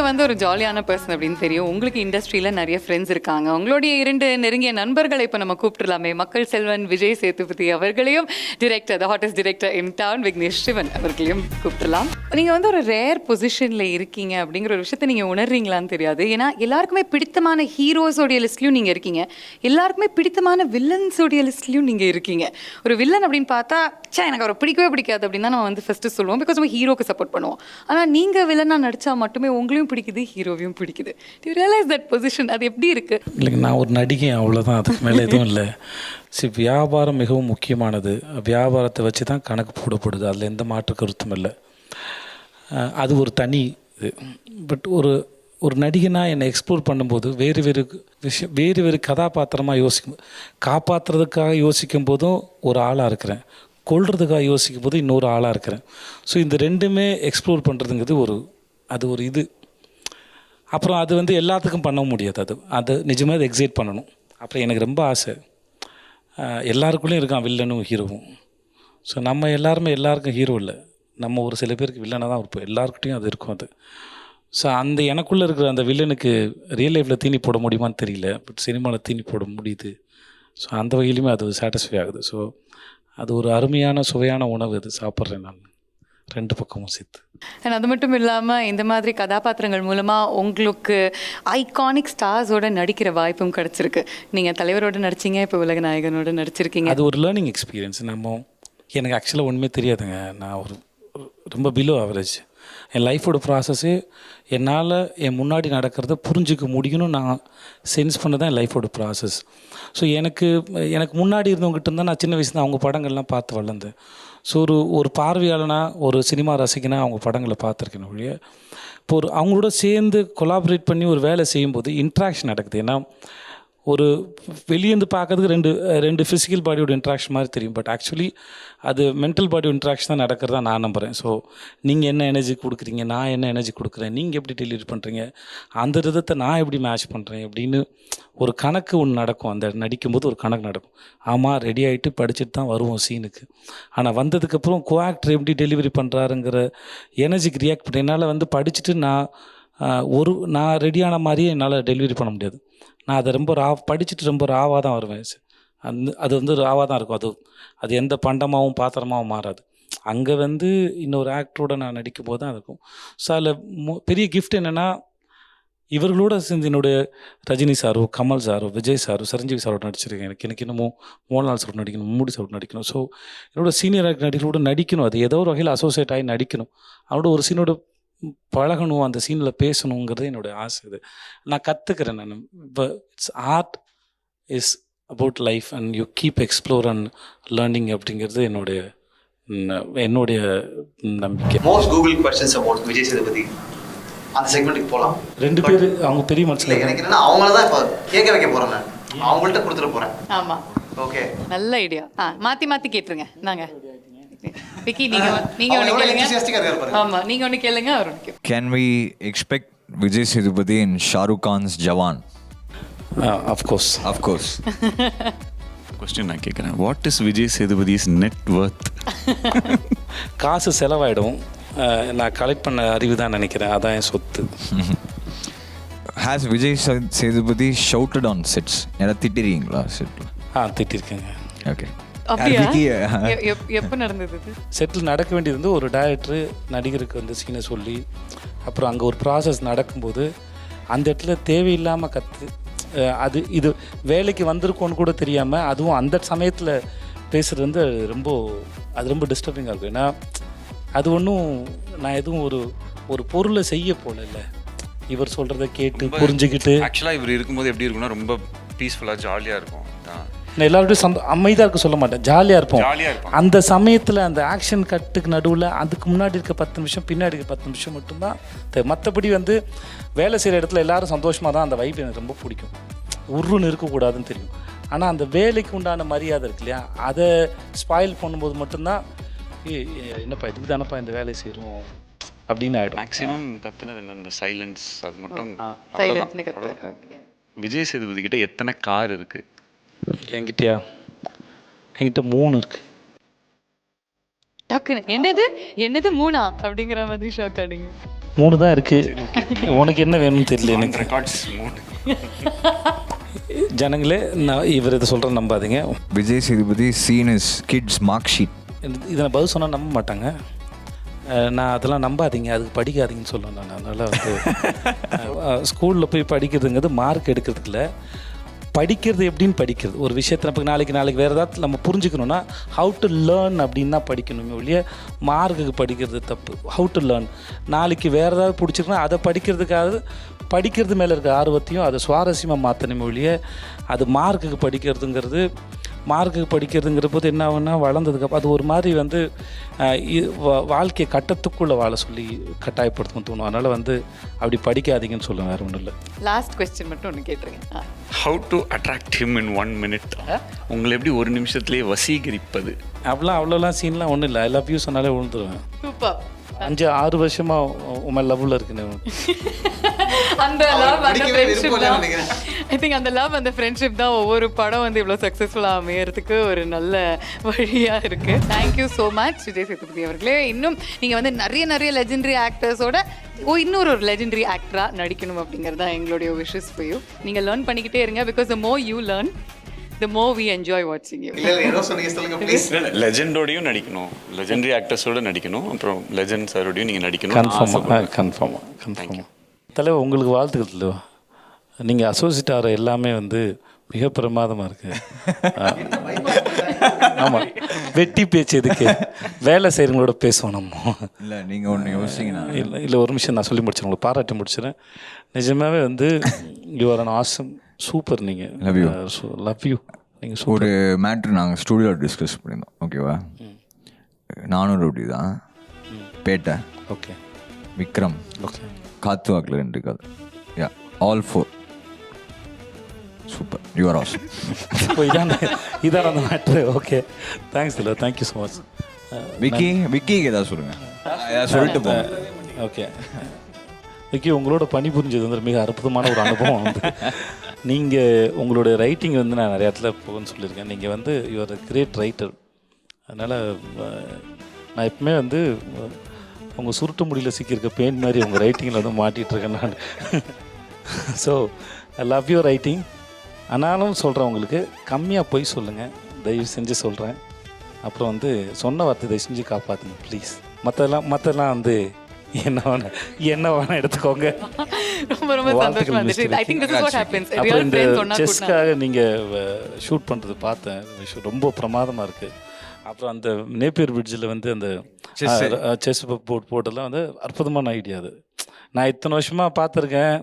நீங்கள் வந்து ஒரு ஜாலியான பர்சன் அப்படின்னு தெரியும். உங்களுக்கு இண்டஸ்ட்ரியில் நிறைய ஃப்ரெண்ட்ஸ் இருக்காங்க. உங்களுடைய 2 நெருங்கிய நண்பர்களை இப்போ நம்ம கூப்பிட்டுலாமே. மக்கள் செல்வன் விஜய் சேதுபதி அவர்களையும், டிரெக்டர் த ஹாட்டஸ்ட் டிரெக்டர் இன் டவுன் விக்னேஷ் சிவன் அவர்களையும் கூப்பிட்டுலாம். நீங்கள் வந்து ஒரு ரேர் பொசிஷனில் இருக்கீங்க அப்படிங்கிற ஒரு விஷயத்தை நீங்கள் உணர்றீங்களான்னு தெரியாது. ஏன்னா எல்லாருக்குமே பிடித்தமான ஹீரோஸோடைய லிஸ்ட்லையும் நீங்கள் இருக்கீங்க, எல்லாருக்குமே பிடித்தமான வில்லன்ஸோடைய லிஸ்ட்லையும் நீங்கள் இருக்கீங்க. ஒரு வில்லன் அப்படின்னு பார்த்தா எனக்கு அவரை பிடிக்கவே பிடிக்காது அப்படின்னு தான் நம்ம வந்து ஃபஸ்ட்டு சொல்லுவோம். பிகாஸ் நம்ம ஹீரோக்கு சப்போர்ட் பண்ணுவோம். ஆனால் நீங்கள் வில்லனாக நடித்தா மட்டுமே உங்களையும் பிடிக்குது, ஹீரோவையும் பிடிக்குது. டு ரியலைஸ் தட் பொசிஷன், அது எப்படி இருக்குது? இல்லைங்க, நான் ஒரு நடிகை, அவ்வளோதான். அதுக்கு மேலே எதுவும் இல்லை. சரி, வியாபாரம் மிகவும் முக்கியமானது. வியாபாரத்தை வச்சு தான் கணக்கு போடப்படுது. அதில் எந்த மாற்று கருத்தும் இல்லை. அது ஒரு தனி இது. பட் ஒரு நடிகனாக என்னை எக்ஸ்ப்ளோர் பண்ணும்போது வேறு வேறு கதாபாத்திரமாக காப்பாற்றுறதுக்காக யோசிக்கும் போதும் ஒரு ஆளாக இருக்கிறேன், கொள்றதுக்காக யோசிக்கும் போது இன்னொரு ஆளாக இருக்கிறேன். ஸோ இந்த ரெண்டுமே எக்ஸ்ப்ளோர் பண்ணுறதுங்கிறது அது ஒரு இது. அப்புறம் அது வந்து எல்லாத்துக்கும் பண்ண முடியாது. அது நிஜமாக அதை எக்ஸைட் பண்ணணும். அப்புறம் எனக்கு ரொம்ப ஆசை, எல்லாருக்குள்ளேயும் இருக்கான் வில்லனும் ஹீரோவும். ஸோ நம்ம எல்லாருக்கும் ஹீரோ இல்லை, நம்ம ஒரு சில பேருக்கு வில்லனாக தான் இருப்போம். எல்லாருக்கிட்டையும் அது இருக்கும். அது ஸோ அந்த எனக்குள்ளே இருக்கிற அந்த வில்லனுக்கு ரியல் லைஃப்பில் தீனி போட முடியுமான்னு தெரியல, பட் சினிமாவில் தீனி போட முடியுது. ஸோ அந்த வகையிலுமே அது சாட்டிஸ்ஃபை ஆகுது. ஸோ அது ஒரு அருமையான சுவையான உணவு. அது சாப்பிட்றேன் நான் 2 பக்கமும் சேர்த்து. அண்ட் அது மட்டும் இல்லாமல் இந்த மாதிரி கதாபாத்திரங்கள் மூலமாக உங்களுக்கு ஐகானிக் ஸ்டார்ஸோட நடிக்கிற வாய்ப்பும் கிடச்சிருக்கு. நீங்கள் தலைவரோட நடிச்சிங்க, இப்போ உலக நாயகனோட நடிச்சிருக்கீங்க. அது ஒரு லேர்னிங் எக்ஸ்பீரியன்ஸ். எனக்கு ஆக்சுவலாக ஒன்றுமே தெரியாதுங்க. நான் ரொம்ப பிலோ ஆவரேஜ். என் லைஃபோட ப்ராசஸ்ஸே என்னால் என் முன்னாடி நடக்கிறத புரிஞ்சிக்க முடியும்னு நான் சென்ஸ் பண்ண தான் என் லைஃபோட ப்ராசஸ். ஸோ எனக்கு முன்னாடி இருந்தவங்ககிட்ட இருந்தால் நான் சின்ன வயசுல அவங்க படங்கள்லாம் பார்த்து வளர்ந்தேன். ஸோ ஒரு பார்வையாளனாக, ஒரு சினிமா ரசிகனாக அவங்க படங்களை பார்த்துருக்கேன் ஒழிய, இப்போ அவங்களோட சேர்ந்து கொலாபரேட் பண்ணி ஒரு வேலை செய்யும்போது இன்ட்ராக்ஷன் நடக்குது. ஏன்னா ஒரு வெளியேந்து பார்க்கறதுக்கு ரெண்டு ஃபிசிக்கல் பாடியோட இன்ட்ராக்ஷன் மாதிரி தெரியும், பட் ஆக்சுவலி அது மென்டல் பாடியோட இன்ட்ராக்ஷன் தான் நடக்கிறதா நான் நம்புகிறேன். ஸோ நீங்கள் என்ன எனர்ஜி கொடுக்குறீங்க, நான் என்ன எனர்ஜி கொடுக்குறேன், நீங்கள் எப்படி டெலிவரி பண்ணுறீங்க, அந்த விதத்தை நான் எப்படி மேட்ச் பண்ணுறேன் அப்படின்னு ஒரு கணக்கு ஒன்று நடக்கும். அந்த நடிக்கும்போது ஒரு கணக்கு நடக்கும். ஆமாம், ரெடி ஆகிட்டு படிச்சுட்டு தான் வருவோம் சீனுக்கு. ஆனால் வந்ததுக்கப்புறம் கோஆக்டர் எப்படி டெலிவரி பண்ணுறாருங்கிற எனர்ஜிக்கு ரியாக்ட் பண்ண என்னால் வந்து படிச்சுட்டு நான் ரெடியான மாதிரியே என்னால் டெலிவரி பண்ண முடியாது. நான் அதை ரொம்ப படிச்சுட்டு ரொம்ப ராவாக தான் வருவேன். அது வந்து ராவாக தான் இருக்கும். அது எந்த பண்டமாகவும் பாத்திரமாகவும் மாறாது. அங்கே வந்து இன்னொரு ஆக்டரோட நான் நடிக்கும் போது தான் இருக்கும். ஸோ அதில் பெரிய கிஃப்ட் என்னென்னா, இவர்களோட சேர்ந்து என்னுடைய Rajini sorrow, Kamal sorrow, Vijay sorrow, Chiranjeevi சாரோட நடிச்சிருக்கேன். எனக்கு இன்னமும் மோகன்லால் சாரோட நடிக்கணும், மம்முடி சாரோட நடிக்கணும். ஸோ என்னோட சீனியர் நடிகரோட நடிக்கணும். அது ஏதோ ஒரு வகையில் அசோசியேட் ஆகி நடிக்கணும். அவரோட ஒரு சீனோட பழகணும், அந்த சீனில் பேசணுங்கிறது என்னுடைய ஆசை. இது நான் கற்றுக்கிறேன். நான் இப்போ art is about life and you keep explore and learning அப்படிங்கிறது என்னுடைய நம்பிக்கை. Most Google questions about Vijay Sethupathi, அந்த செக்மெண்ட்டுக்கு போகலாம். 2 பேர் அவங்க பெரிய மனுஷன். எனக்கு என்னன்னா அவங்கள தான் இப்போ கேட்க வைக்க போகிறேன். நான் அவங்கள்ட்ட கொடுத்துட போகிறேன். ஆமாம், ஓகே, நல்ல ஐடியா. மாற்றி கேட்டுருங்க. நாங்கள் விக்கி, நீங்க ஒன்று கேளுங்க. ஆமாம், நீங்கள் ஒன்று கேளுங்க, அவர் ஒன்று கேட்போம். Can we expect Vijay Sethupathi in Shah Rukh Khan's Jawan? Of course. Question நான் கேட்குறேன். வாட் இஸ் விஜய் சேதுபதிஸ் நெட் வர்த்? காசு செலவாயிடும், நான் கலெக்ட் பண்ண அறிவு தான் நினைக்கிறேன், அதான் என் சொத்து. Has Vijay Sethupathi shouted on sets? யாரா திட்டிருக்கீங்களா செட்டில்? திட்டிருக்கேங்க. ஓகே, எப்போ நடந்தது? செட்டில் நடக்க வேண்டியது வந்து ஒரு டைரக்டரு நடிகருக்கு வந்து சீனை சொல்லி, அப்புறம் அங்கே ஒரு ப்ராசஸ் நடக்கும்போது அந்த இடத்துல தேவையில்லாமல் இது வேலைக்கு வந்திருக்கோன்னு கூட தெரியாமல், அதுவும் அந்த சமயத்தில் பேசுகிறது வந்து ரொம்ப டிஸ்டர்பிங்காக இருக்கும். ஏன்னா அது ஒன்றும் நான் எதுவும் ஒரு பொருளை செய்ய போல இல்லை, இவர் சொல்கிறத கேட்டு புரிஞ்சுக்கிட்டு. ஆக்சுவலாக இவர் இருக்கும்போது எப்படி இருக்குன்னா ரொம்ப பீஸ்ஃபுல்லாக ஜாலியாக இருக்கும். நான் எல்லாருடையும் அமைதியாக இருக்க சொல்ல மாட்டேன், ஜாலியாக இருப்போம். அந்த சமயத்தில் அந்த ஆக்ஷன் கட்டுக்கு நடுவில் அதுக்கு முன்னாடி இருக்க 10 நிமிஷம், பின்னாடி இருக்க 10 நிமிஷம் மட்டும்தான். மற்றபடி வந்து வேலை செய்கிற இடத்துல எல்லோரும் சந்தோஷமாக தான். அந்த வைப் எனக்கு ரொம்ப பிடிக்கும். உருன்னு இருக்கக்கூடாதுன்னு தெரியும், ஆனால் அந்த வேலைக்கு உண்டான மரியாதை இருக்கு இல்லையா, அதை ஸ்பாயில் பண்ணும்போது மட்டும்தான் என்னப்பா இதுக்கு தானப்பா இந்த வேலையை செய்கிறோம் அப்படின்னு ஆகிடும். மேக்ஸிமம் கற்றுனது இந்த சைலன்ஸ், அது மட்டும். விஜய் சேதுபதி கிட்ட எத்தனை கார் இருக்குது? என்கிட்டயா? என்கிட்ட 3 இருக்கு. டக்குன்னு என்னது 3 அப்படிங்கிற மாதிரி ஷாக் ஆடிங்க. 3 தான் இருக்குது. உனக்கு என்ன வேணும்னு தெரியல எனக்கு. ரெக்கார்ட்ஸ் ஜனங்களே, நான் இவர் இதை சொல்கிறேன் நம்பாதீங்க. Vijay Sethupathi scene is kids mark sheet. இதை நான் பதில் சொன்னால் நம்ப மாட்டாங்க. நான் அதெல்லாம் நம்பாதீங்க, அதுக்கு படிக்காதீங்கன்னு சொல்லுவேன் நான். அதனால் வந்து ஸ்கூலில் போய் படிக்கிறதுங்கிறது மார்க் எடுக்கிறதுக்கு இல்லை, படிக்கிறது எப்படின்னு படிக்கிறது. ஒரு விஷயத்தை நமக்கு நாளைக்கு வேறு ஏதாவது நம்ம புரிஞ்சுக்கணுன்னா ஹவு டு லேர்ன் அப்படின்னு தான் படிக்கணுமே ஒழிய மார்க்குக்கு படிக்கிறது தப்பு. ஹவு டு லேர்ன், நாளைக்கு வேறு ஏதாவது பிடிச்சிருக்குன்னா அதை படிக்கிறது மேலே இருக்க ஆர்வத்தையும் அதை சுவாரஸ்யமாக மாற்றணுமே ஒழிய அது மார்க்குக்கு படிக்கிறதுங்கிற போது என்ன ஆகுன்னா வளர்ந்ததுக்கப்புறம் அது ஒரு மாதிரி வந்து வாழ்க்கையை கட்டத்துக்குள்ளே வாழ சொல்லி கட்டாயப்படுத்தணும் தோணும். அதனால் வந்து அப்படி படிக்காதீங்கன்னு சொல்லுவேன், வேறு ஒன்றும் இல்லை. லாஸ்ட் கொஸ்டின் மட்டும் ஒன்று கேட்டுருங்க. How to attract him in 1 minute? உங்களை எப்படி ஒரு நிமிஷத்துலேயே வசீகரிப்பது? அவ்வளோலாம் சீன்லாம் ஒன்றும் இல்லை. ஐ லவ் யூ சொன்னாலே விழுந்துருவேன். சூப்பர். 5-6 வருஷமாக உண்மை லவ்வில் இருக்குன்னு. அந்த லவ் அந்த ஃப்ரெண்ட்ஷிப் தான், ஐ திங்க் அந்த லவ் அந்த ஃப்ரெண்ட்ஷிப் தான் ஒவ்வொரு படம் வந்து இவ்வளோ சக்ஸஸ்ஃபுல்லாக அமையறதுக்கு ஒரு நல்ல வழியாக இருக்குது. Thank you so much Vijay Sethupathi அவர்களே. இன்னும் நீங்கள் வந்து நிறைய லெஜெண்டரி ஆக்டர்ஸோட இன்னொரு லெஜெண்டரி ஆக்டராக நடிக்கணும் அப்படிங்கிறது தான் எங்களுடைய விஷஸ் ஃபார் யூ. நீங்கள் லேர்ன் பண்ணிக்கிட்டே இருங்க, because the more you learn the more we enjoy watching you. இல்ல ஏதோ சொன்னீங்க, சொல்லுங்க ப்ளீஸ். லெஜெண்டோடையும் நடிக்கணும், லெஜெண்டரி ஆக்டர்ஸோட நடிக்கணும், அப்புறம் லெஜெண்ட் சாரோடையும் நீங்கள் நடிக்கணும். கன்ஃபார்மாக தலைவர், உங்களுக்கு வாழ்த்துக்கள் தலைவா. நீங்கள் அசோசியேட் ஆகிற எல்லாமே வந்து மிக பிரமாதமாக இருக்குது. ஆமாம், வெட்டி பேச்சு எதுக்கு, வேலை செய்கிறவங்களோட பேசுவோம் நம்ம. இல்லை நீங்கள் ஒன்று யோசிங்கன்னா இல்லை ஒரு நிமிஷம் நான் சொல்லி முடிச்சிடறேன், உங்களுக்கு பாராட்டி முடிச்சிடறேன். நிஜமாகவே வந்து யூஆர் அன் ஆசம், சூப்பர். நீங்கள் லவ் யூ. நீங்கள் ஒரு மேட்ரு நாங்கள் ஸ்டூடியோவில் டிஸ்கஸ் பண்ணியிருந்தோம், ஓகேவா? 400 ரூபி தான், பேட்டை, ஓகே, விக்ரம், ஓகே, காத்து வாக்கில் 2 கதை, yeah, all 4 super, you are awesome. இதான் அந்த மேட்ரு. ஓகே, தேங்க்ஸ் இல்லை, தேங்க்யூ ஸோ மச். விக்கிக்கு ஏதாவது சொல்லுங்கள், ஏதாவது சொல்லிட்டு போங்க. ஓகே விக்கி, உங்களோட பணிபுரிஞ்சது வந்து மிக அற்புதமான ஒரு அனுபவம். வந்து நீங்கள் உங்களுடைய ரைட்டிங் வந்து நான் நிறைய இடத்துல போகணும்னு சொல்லியிருக்கேன். நீங்கள் வந்து யூஆர் அ கிரேட் ரைட்டர். அதனால் நான் எப்பவுமே வந்து உங்கள் சுருட்டு முடியில் சிக்கியிருக்க பெயிண்ட் மாதிரி உங்கள் ரைட்டிங்கில் வந்து மாட்டிகிட்ருக்கேன் நான். So I love your writing. ஆனாலும் சொல்கிறேன், உங்களுக்கு கம்மியாக போய் சொல்லுங்கள், தயவு செஞ்சு சொல்கிறேன். அப்புறம் வந்து சொன்ன வார்த்தை தயவு செஞ்சு காப்பாற்றுங்க ப்ளீஸ். மற்றெல்லாம் வந்து என்ன வேணா எடுத்துக்கோங்க. ரொம்ப சந்தோஷமா இருந்துச்சு. I think this is what happens. Real friends ஒண்ணா கூட்டினா. செஸ்க்காக நீங்கள் ஷூட் பண்ணுறது பார்த்தேன், ரொம்ப பிரமாதமாக இருக்குது. அப்புறம் அந்த நேப்பியர் பிரிட்ஜில் வந்து அந்த செஸ் போட்டெல்லாம் வந்து அற்புதமான ஐடியா. அது நான் இத்தனை வருஷமாக பார்த்துருக்கேன்,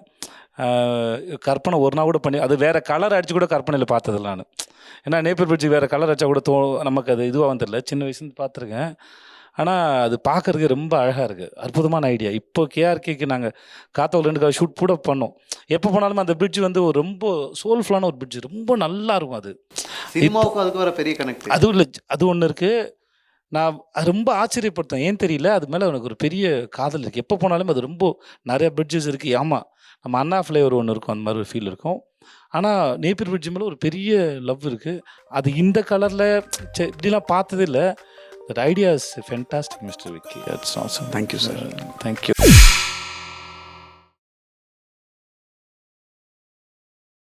கற்பனை ஒரு நாள் கூட பண்ணி, அது வேறு கலர் அடித்து கூட கற்பனையில் பார்த்ததில்ல நான். ஏன்னா நேப்பியர் பிரிட்ஜுக்கு வேறு கலர் அடித்தா கூட நமக்கு அது இதுவாக வந்துடல. சின்ன வயசுலேருந்து பார்த்துருக்கேன். ஆனால் அது பார்க்குறதுக்கு ரொம்ப அழகாக இருக்குது, அற்புதமான ஐடியா. இப்போ கேஆர்கேக்கு நாங்கள் காத்தவள் 2 ஷூட் கூட பண்ணோம். எப்போ போனாலும் அந்த பிரிட்ஜ் வந்து ஒரு ரொம்ப சோல்ஃபுல்லான ஒரு பிரிட்ஜ், ரொம்ப நல்லா இருக்கும். அது சினிமாவுக்கும் அதுக்கு வர பெரிய கனெக்ட். அதுவும் இல்லை, அது ஒன்று இருக்குது. நான் ரொம்ப ஆச்சரியப்படுத்தேன், ஏன் தெரியல, அது மேலே எனக்கு ஒரு பெரிய காதல் இருக்குது. எப்போ போனாலும் அது ரொம்ப நிறைய பிரிட்ஜஸ் இருக்குது. ஆமாம், நம்ம அண்ணா ஃப்ளேவர் ஒன்று இருக்கும், அந்த மாதிரி ஒரு ஃபீல் இருக்கும். ஆனால் நேப்பியர் பிரிட்ஜ் மேலே ஒரு பெரிய லவ் இருக்குது. அது இந்த கலரில் இப்படிலாம் பார்த்ததே இல்லை. That idea is fantastic, Mr. Vicky. That's awesome. Thank you, sir. Thank you.